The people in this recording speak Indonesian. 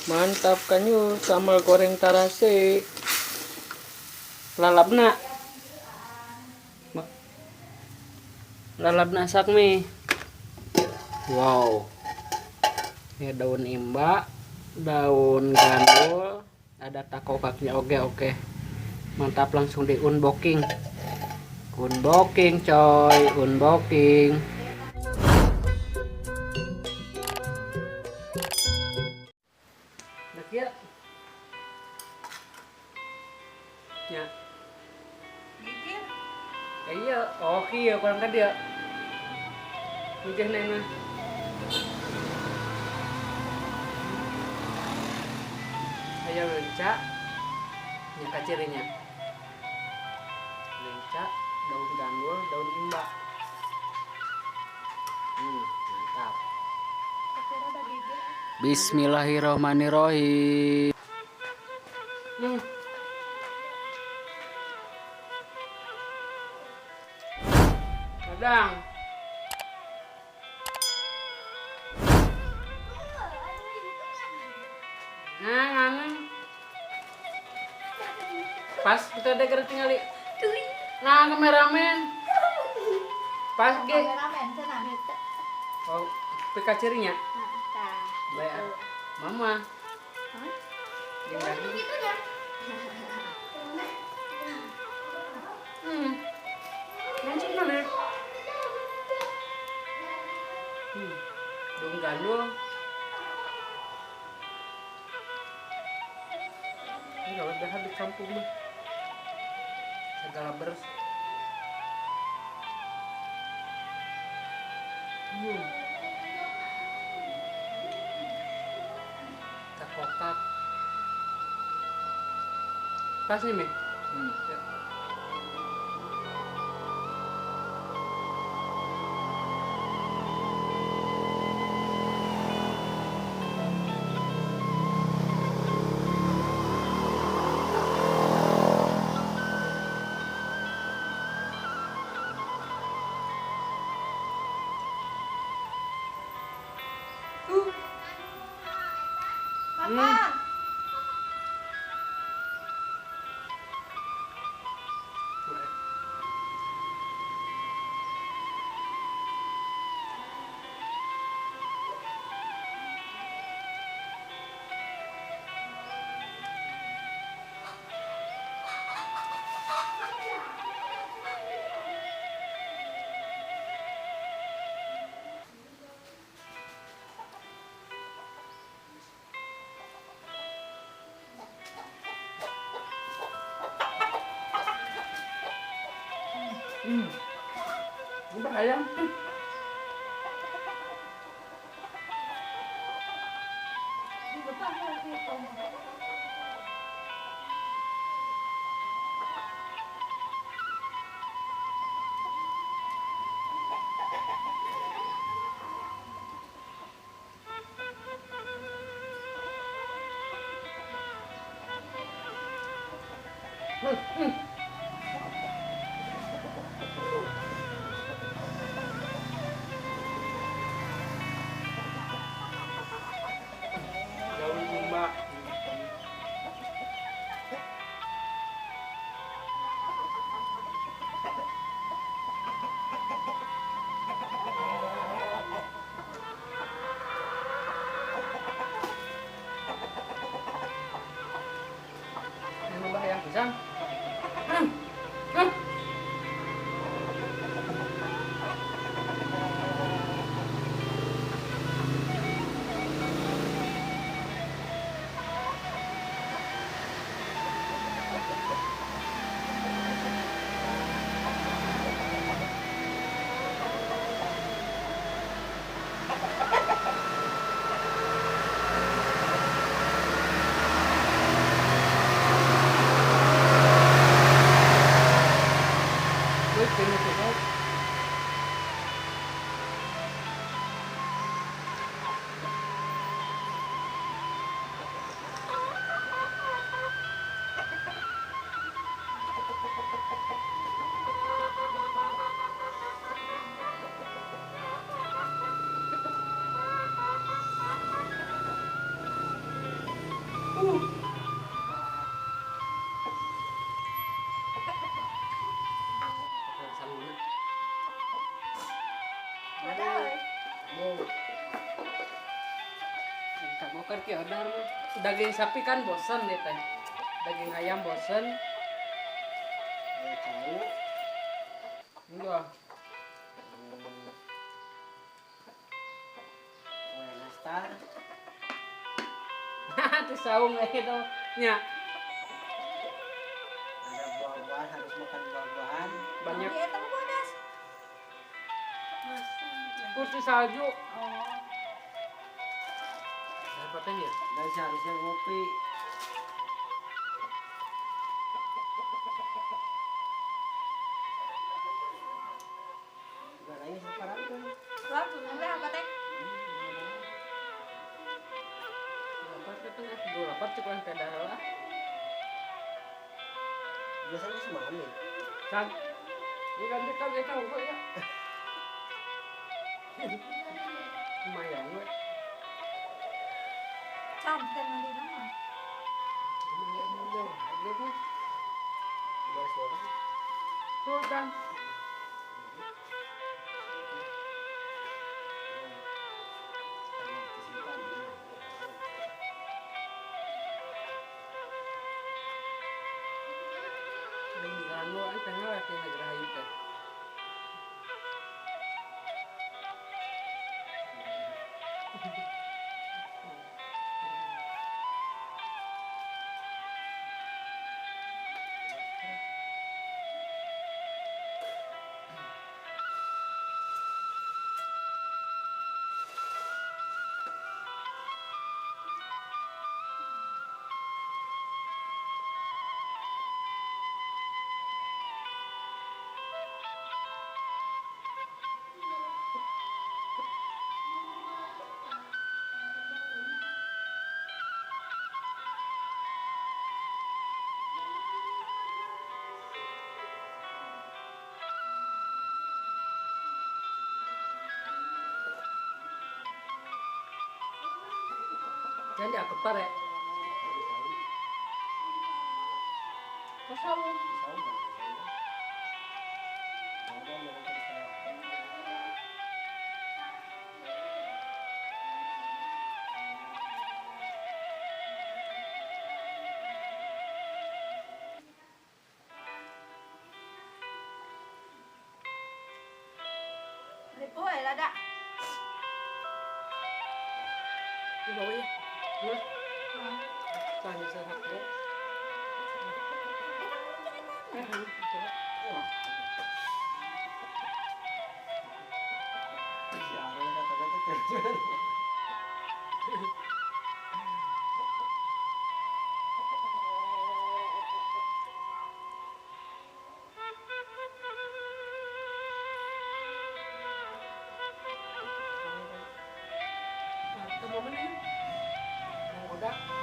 Mantap kan yuk, sambal goreng tarase. Lalapna. Lalapna sakmi. Wow. Ini daun imba, daun gandul, ada taco kaknya. Oke. Mantap, langsung di unboxing. Unboxing coy, unboxing. Nah, ya. Ya. Iya, oh iya kurang kan dia. Mungkin neng. Ayo lenca. Nyaka cirinya. Lenca, daun gandul, daun imba. Mantap. Bismillahirrohmanirrohim. Kadang. Nah, pas kita ada gerak tinggal. Nah, kameramen. Pas ge. Oh, pika cirinya. Baik. Mama. Gimana? Langsung mana? Daun gandul. Ini kalau udah di kampung mah segala beres. Kakokak. Pas nih, Mi? Ya. Udah ayam. Daun imba. Ini mbah yang pisang. Ada oi. Bukan ki order mah. Daging sapi kan bosen nih teh. Daging ayam bosen. Tahu. Enggak. Kue nastar. Tuh saung itu nya Ada buah-buahan, harus makan buah-buahan. banyak Dia tahu bodas. kursi salju. Oh. Apa teh ya? Dan seharusnya ngopi. Garanya sekarang kan. Langsung enggak apa teh? Apa teh tengah dua lapar cek lang teh lah. Biasanya semalam ya. Kan ini kan dia kan tahu kok ya. Lumayan we. Cantik nanti nama. Beres orang. Tuh kan. Anu ay tengah lagi nagrahin teh. Jangan diangkut pare. Kosong. Lipu lah dak. Di bawah ya. Dua. Tanya sehat ya. Kamu mana? Mau udah?